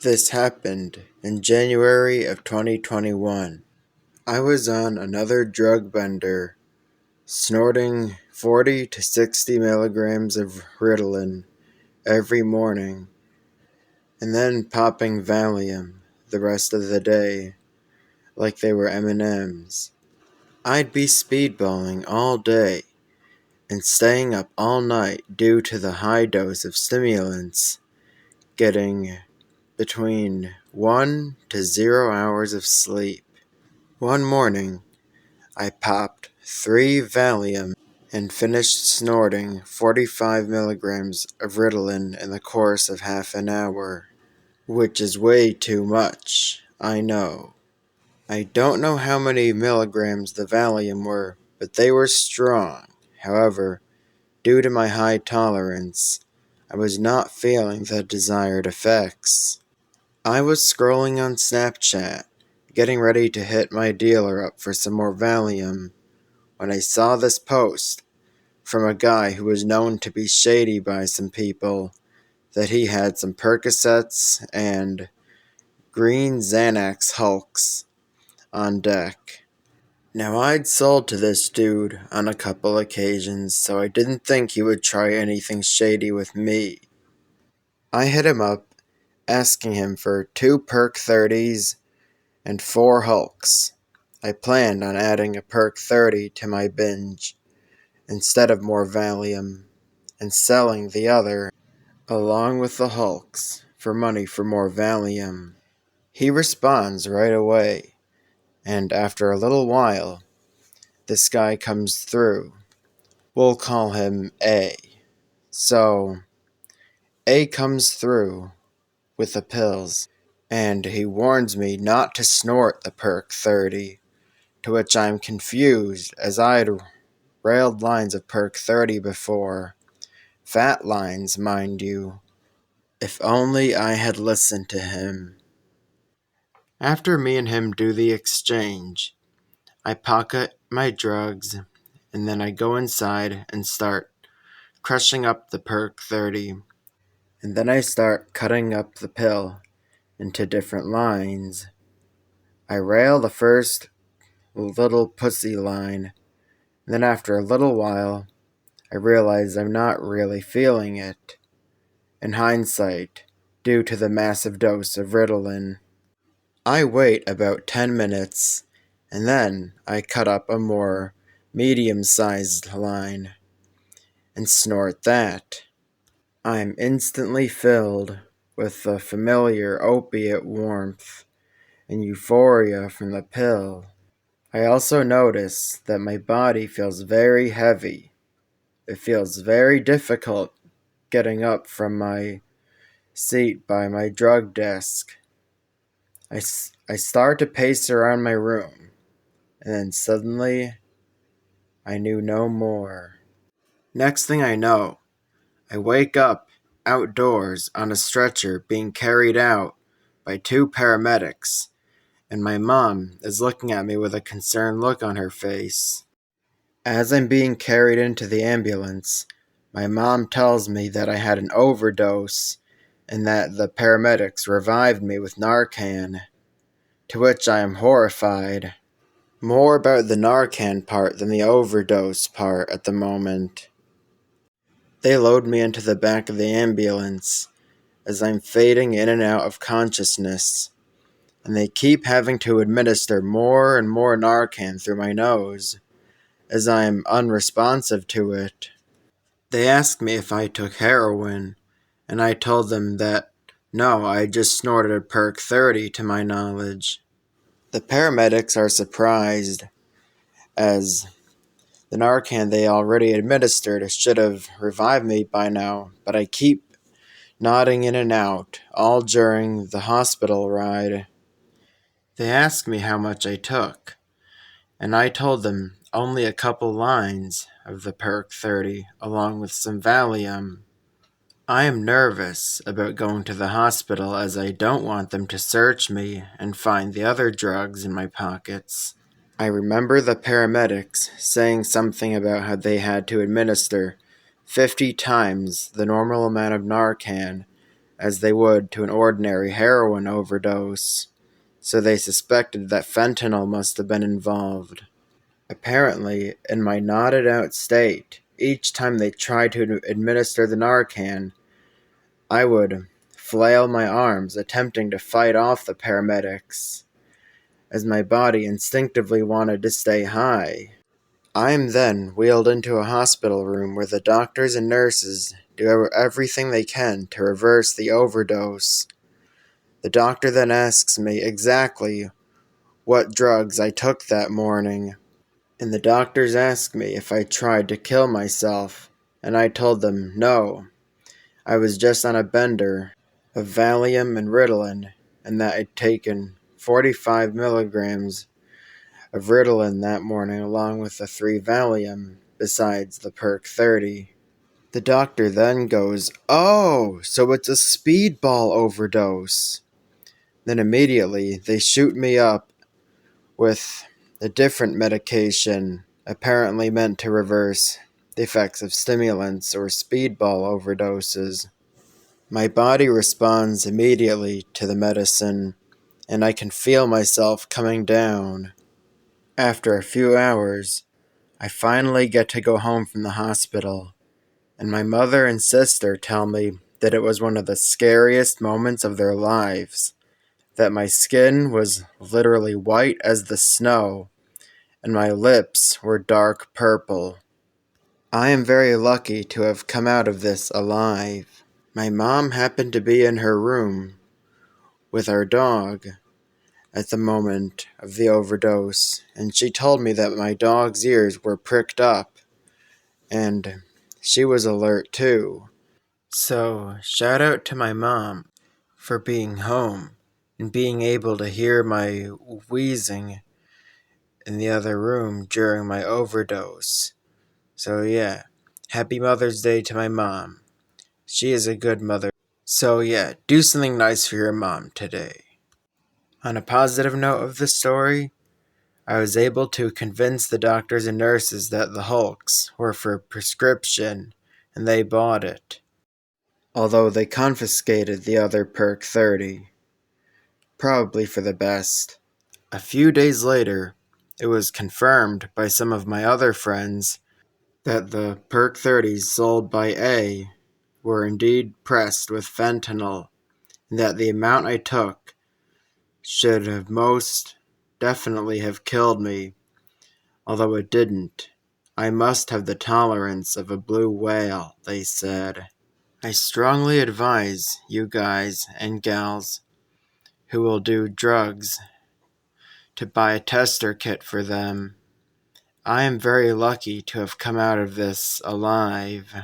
This happened in January of 2021. I was on another drug bender, snorting 40 to 60 milligrams of Ritalin every morning, and then popping Valium the rest of the day like they were M&Ms. I'd be speedballing all day and staying up all night due to the high dose of stimulants, getting between 1 to 0 hours of sleep. One morning, I popped 3 Valium and finished snorting 45 milligrams of Ritalin in the course of half an hour, which is way too much, I know. I don't know how many milligrams the Valium were, but they were strong. However, due to my high tolerance, I was not feeling the desired effects. I was scrolling on Snapchat, getting ready to hit my dealer up for some more Valium, when I saw this post from a guy who was known to be shady by some people, that he had some Percocets and green Xanax Hulks on deck. Now, I'd sold to this dude on a couple occasions, so I didn't think he would try anything shady with me. I hit him up, asking him for 2 Perc 30s and 4 Hulks. I planned on adding a Perc 30 to my binge instead of more Valium, and selling the other along with the Hulks for money for more Valium. He responds right away, and after a little while, this guy comes through. We'll call him A. So, A comes through with the pills, and he warns me not to snort the Perc 30, to which I'm confused, as I'd railed lines of Perc 30 before. Fat lines, mind you. If only I had listened to him. After me and him do the exchange, I pocket my drugs, and then I go inside and start crushing up the Perc 30, and then I start cutting up the pill into different lines. I rail the first little pussy line, and then after a little while, I realize I'm not really feeling it. In hindsight, due to the massive dose of Ritalin. I wait about 10 minutes, and then I cut up a more medium-sized line and snort that. I'm instantly filled with the familiar opiate warmth and euphoria from the pill. I also notice that my body feels very heavy. It feels very difficult getting up from my seat by my drug desk. I start to pace around my room, and then suddenly, I knew no more. Next thing I know, I wake up outdoors on a stretcher being carried out by 2 paramedics, and my mom is looking at me with a concerned look on her face. As I'm being carried into the ambulance, my mom tells me that I had an overdose and that the paramedics revived me with narcan, to which I am horrified. More about the narcan part than the overdose part at the moment. They load me into the back of the ambulance as I'm fading in and out of consciousness, and they keep having to administer more and more narcan through my nose, as I am unresponsive to it. They asked me if I took heroin, and I told them that no, I just snorted a Perc 30 to my knowledge. The paramedics are surprised, as the Narcan they already administered should have revived me by now, but I keep nodding in and out, all during the hospital ride. They asked me how much I took, and I told them only a couple lines of the Perc 30, along with some Valium. I am nervous about going to the hospital, as I don't want them to search me and find the other drugs in my pockets. I remember the paramedics saying something about how they had to administer 50 times the normal amount of Narcan as they would to an ordinary heroin overdose, so they suspected that fentanyl must have been involved. Apparently, in my nodded out state, each time they tried to administer the narcan, I would flail my arms, attempting to fight off the paramedics, as my body instinctively wanted to stay high. I am then wheeled into a hospital room where the doctors and nurses do everything they can to reverse the overdose. The doctor then asks me exactly what drugs I took that morning, and the doctors asked me if I tried to kill myself, and I told them no, I was just on a bender of valium and Ritalin, and that I'd taken 45 milligrams of Ritalin that morning along with the 3 valium, besides the Perc 30. The doctor then goes, "Oh, so it's a speedball overdose." Then immediately they shoot me up with a different medication apparently meant to reverse the effects of stimulants or speedball overdoses. My body responds immediately to the medicine, and I can feel myself coming down. After a few hours, I finally get to go home from the hospital, and my mother and sister tell me that it was one of the scariest moments of their lives, that my skin was literally white as the snow, and my lips were dark purple. I am very lucky to have come out of this alive. My mom happened to be in her room with our dog at the moment of the overdose, and she told me that my dog's ears were pricked up, and she was alert too. So, shout out to my mom for being home and being able to hear my wheezing in the other room during my overdose. So, yeah, happy Mother's Day to my mom. She is a good mother. So, yeah, do something nice for your mom today. On a positive note of the story, I was able to convince the doctors and nurses that the Hulks were for prescription, and they bought it. Although they confiscated the other Perk 30. Probably for the best. A few days later, it was confirmed by some of my other friends that the Perk 30s sold by A were indeed pressed with fentanyl, and that the amount I took should have most definitely have killed me, although it didn't. I must have the tolerance of a blue whale, they said. I strongly advise you guys and gals who will do drugs to buy a tester kit for them. I am very lucky to have come out of this alive.